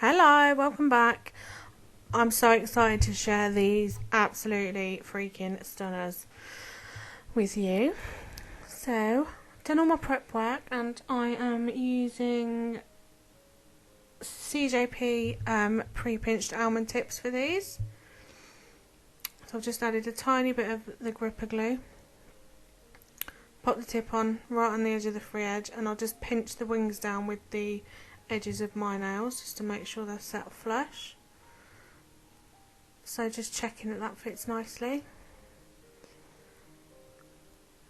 Hello, welcome back. I'm so excited to share these absolutely freaking stunners with you. So, I've done all my prep work and I am using CJP pre-pinched almond tips for these. So I've just added a tiny bit of the gripper glue. Pop the tip on right on the edge of the free edge and I'll just pinch the wings down with the edges of my nails just to make sure they're set flush. So just checking that that fits nicely.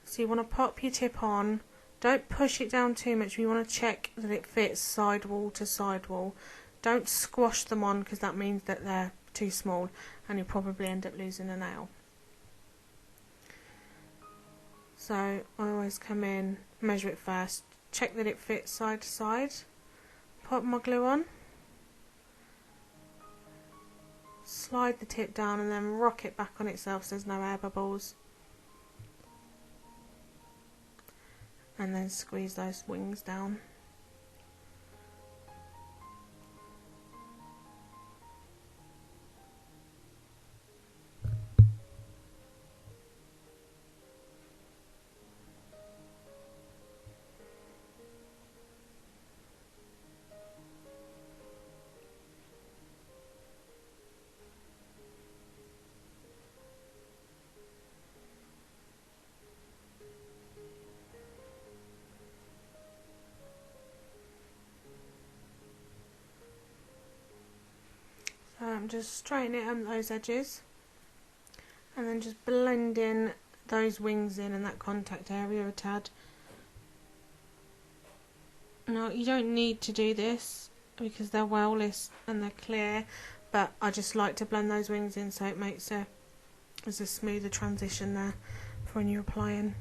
So you want to pop your tip on, don't push it down too much, you want to check that it fits sidewall to sidewall. Don't squash them on because that means that they're too small and you'll probably end up losing a nail. So I always come in, measure it first, check that it fits side to side, pop my glue on, slide the tip down and then rock it back on itself so there's no air bubbles, and then squeeze those wings down. So I'm just straightening it on those edges and then just blending those wings in and that contact area a tad. Now you don't need to do this because they're well lit and they're clear, but I just like to blend those wings in so it makes there's a smoother transition there for when you're applying.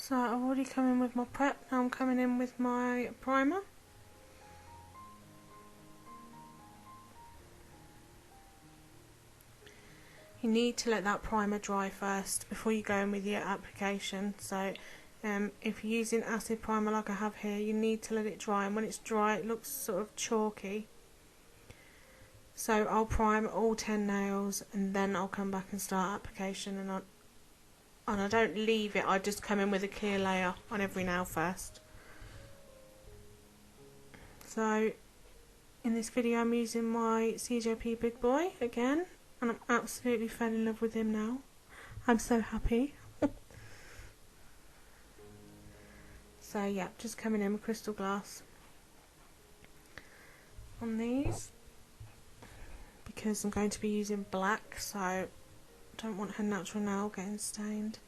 So I've already come in with my prep, now I'm coming in with my primer. You need to let that primer dry first before you go in with your application. So if you're using acid primer like I have here, you need to let it dry, and when it's dry it looks sort of chalky. So I'll prime all 10 nails and then I'll come back and start application, and I don't leave it, I just come in with a clear layer on every nail first. So in this video I'm using my CJP Big Boy again, and I'm absolutely fell in love with him now. I'm so happy. So yeah, just coming in with crystal glass on these because I'm going to be using black, so I don't want her natural nail getting stained.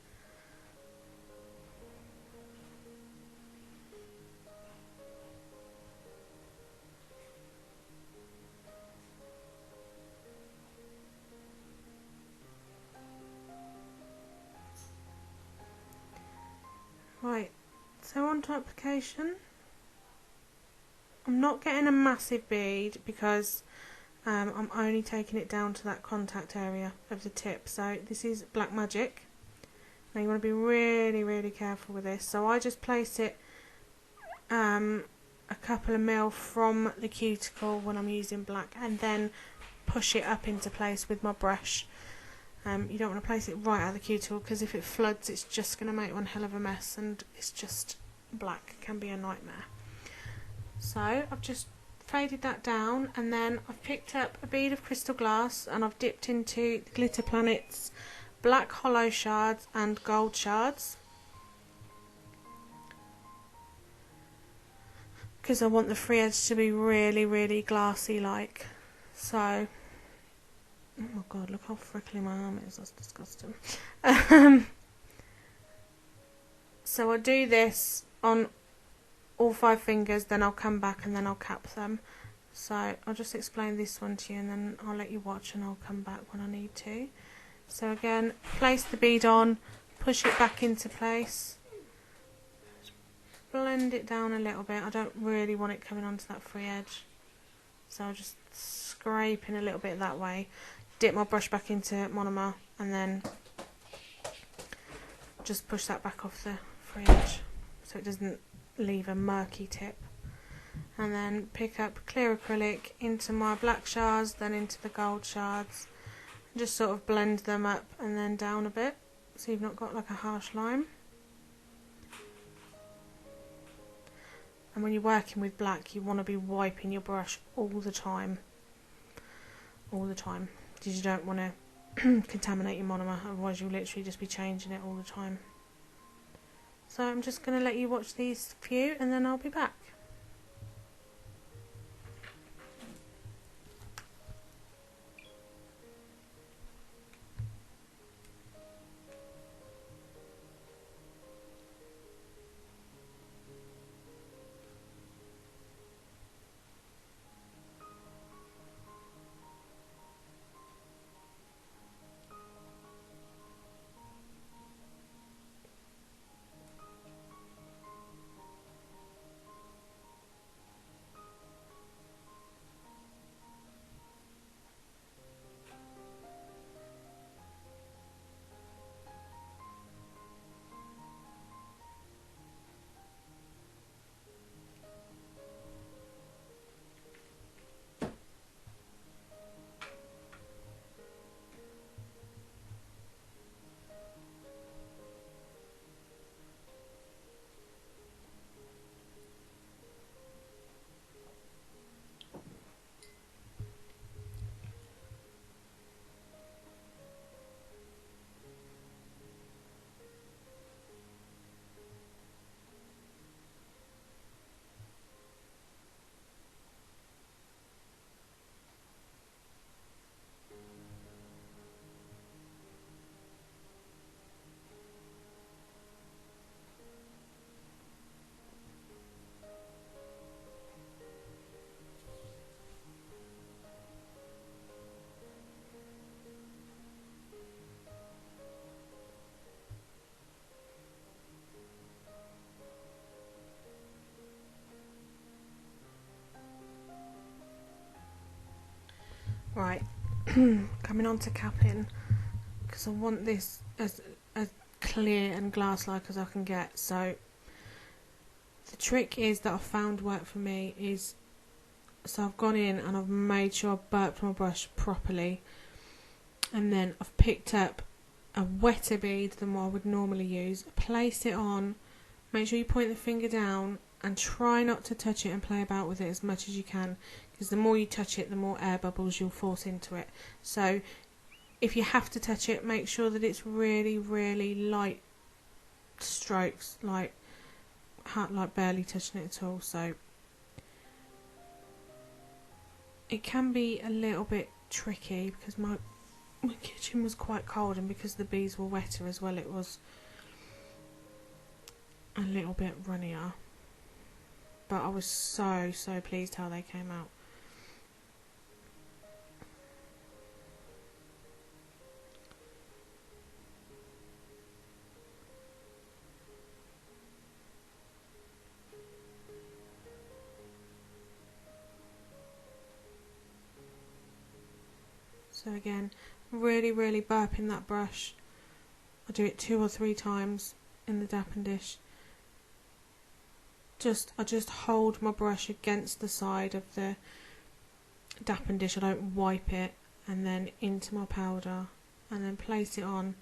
Right, so on to application. I'm not getting a massive bead because I'm only taking it down to that contact area of the tip. So this is Black Magic. Now you want to be really careful with this. So I just place it a couple of mil from the cuticle when I'm using black, and then push it up into place with my brush. You don't want to place it right out of the cuticle because if it floods it's just going to make one hell of a mess, and it's just black can be a nightmare. So I've just faded that down, and then I've picked up a bead of crystal glass and I've dipped into the Glitter Planets black Holo shards and gold shards, because I want the free edge to be really, really glassy like. So, oh my god, look how frickly my arm is, that's disgusting. So I'll do this on all 5 fingers, then I'll come back and then I'll cap them. So I'll just explain this one to you and then I'll let you watch and I'll come back when I need to. So again, place the bead on, push it back into place. Blend it down a little bit. I don't really want it coming onto that free edge, so I'll just scrape in a little bit that way, dip my brush back into monomer and then just push that back off the free edge so it doesn't leave a murky tip, and then pick up clear acrylic into my black shards, then into the gold shards, and just sort of blend them up and then down a bit so you've not got like a harsh line. And when you're working with black, you want to be wiping your brush all the time, because you don't want to contaminate your monomer, otherwise you'll literally just be changing it all the time. So I'm just going to let you watch these few and then I'll be back. Right, coming on to capping, because I want this as clear and glass-like as I can get. So the trick is that I've found work for me is, so I've gone in and I've made sure I've burped my brush properly, and then I've picked up a wetter bead than what I would normally use, place it on, make sure you point the finger down and try not to touch it and play about with it as much as you can, because the more you touch it, the more air bubbles you'll force into it. So if you have to touch it, make sure that it's really, really light strokes, like barely touching it at all. So it can be a little bit tricky because my kitchen was quite cold, and because the bees were wetter as well, it was a little bit runnier. But I was so pleased how they came out. So again, really burping that brush. I do it 2 or 3 times in the dapping dish. I just hold my brush against the side of the dapping dish. I don't wipe it, and then into my powder, and then place it on.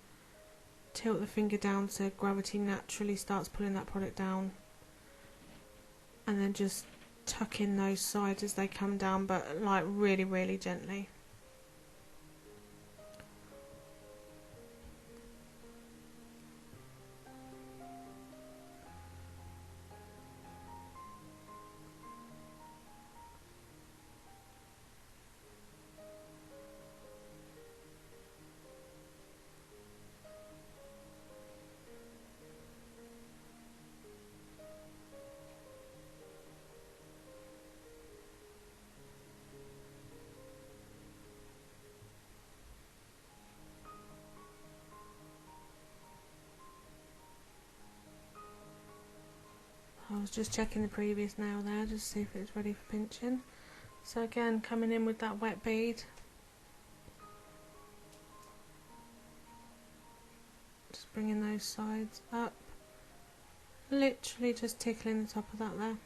Tilt the finger down so gravity naturally starts pulling that product down, and then just tuck in those sides as they come down, but like really gently. was just checking the previous nail there just to see if it was ready for pinching. So again, coming in with that wet bead, just bringing those sides up, literally just tickling the top of that there.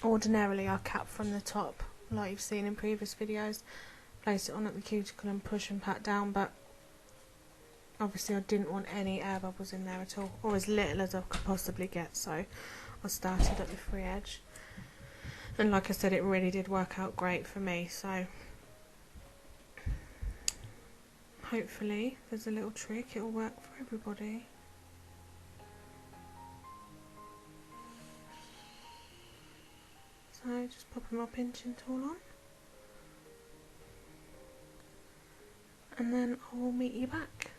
Ordinarily I cap from the top like you've seen in previous videos, place it on at the cuticle and push and pat down, but obviously I didn't want any air bubbles in there at all, or as little as I could possibly get, so I started at the free edge, and like I said, it really did work out great for me. So hopefully there's a little trick, it will work for everybody. So just popping my pinching tool on, and then I will meet you back.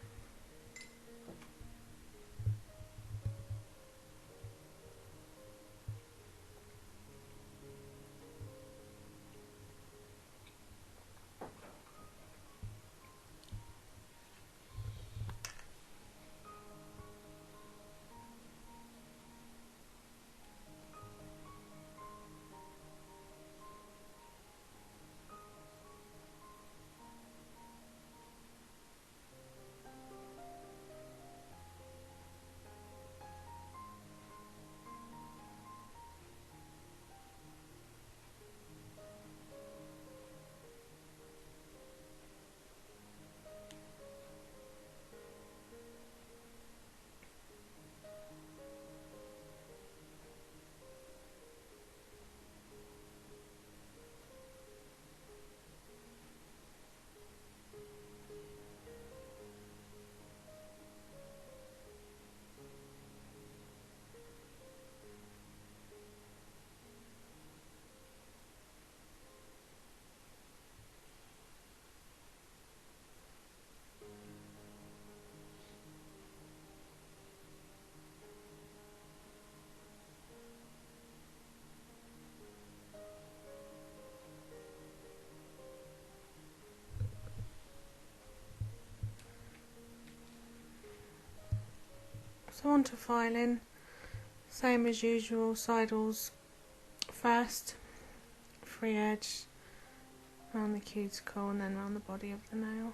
So on to filing, same as usual, sidles first, free edge, around the cuticle and then around the body of the nail.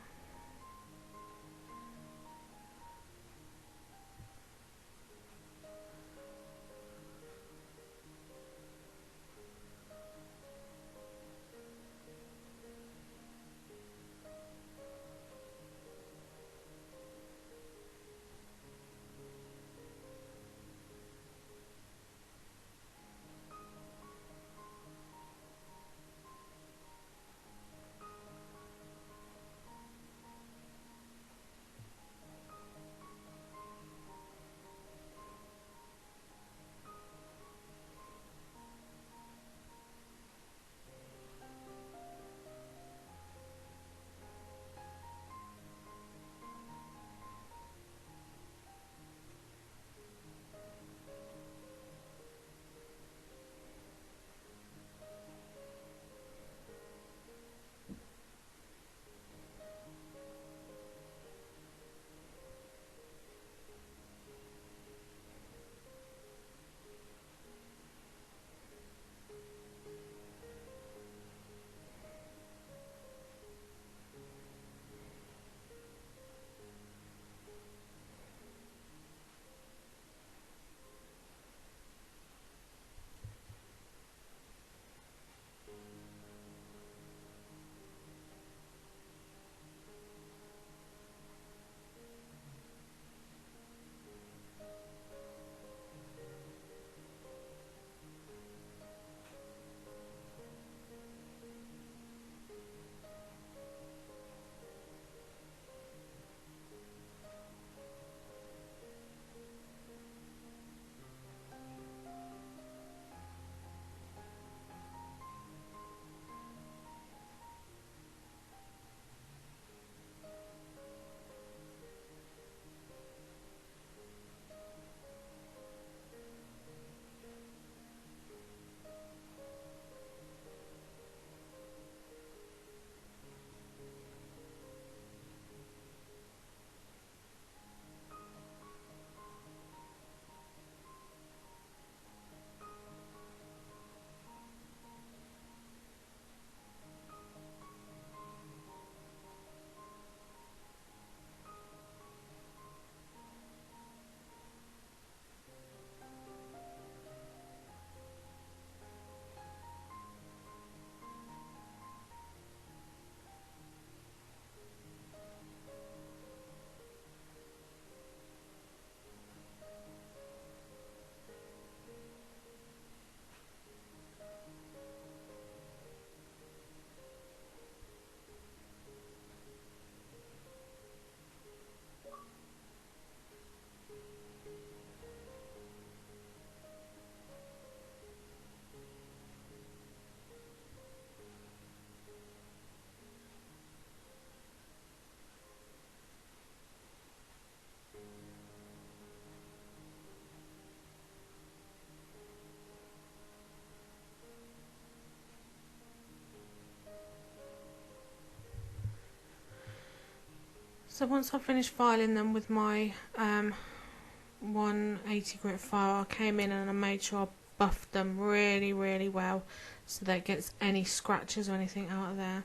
So once I finished filing them with my 180 grit file, I came in and I made sure I buffed them really well so that it gets any scratches or anything out of there.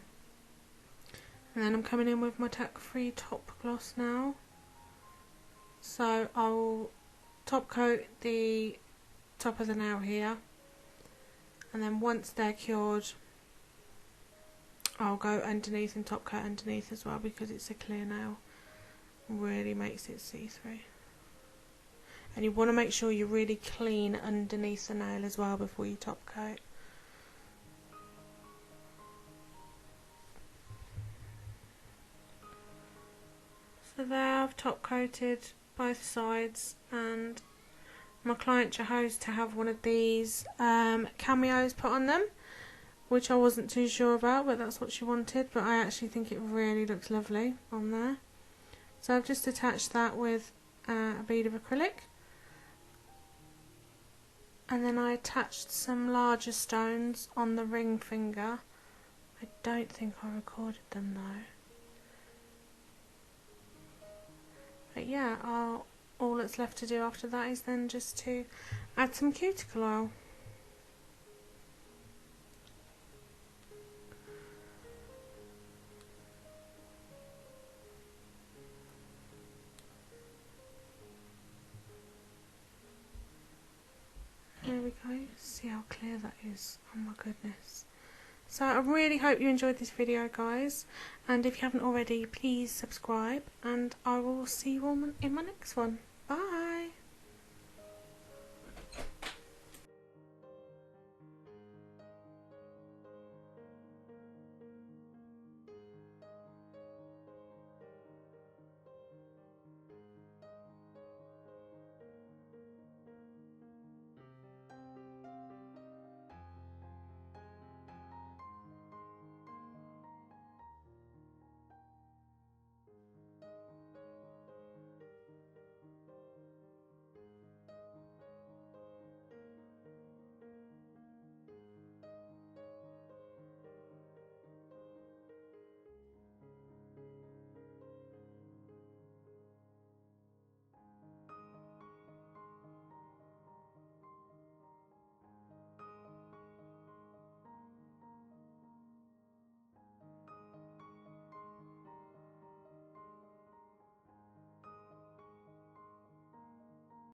And then I'm coming in with my Tack free top gloss now. So I'll top coat the top of the nail here, and then once they're cured I'll go underneath and top coat underneath as well, because it's a clear nail, really makes it see-through. And you want to make sure you're really clean underneath the nail as well before you top coat. So there, I've top coated both sides, and my client chose to have one of these cameos put on them, which I wasn't too sure about, but that's what she wanted. But I actually think it really looks lovely on there. So I've just attached that with a bead of acrylic, and then I attached some larger stones on the ring finger. I don't think I recorded them though. But yeah, all that's left to do after that is then just to add some cuticle oil. There we go, see how clear that is, oh my goodness. So I really hope you enjoyed this video, guys, and if you haven't already, please subscribe, and I will see you all in my next one. Bye!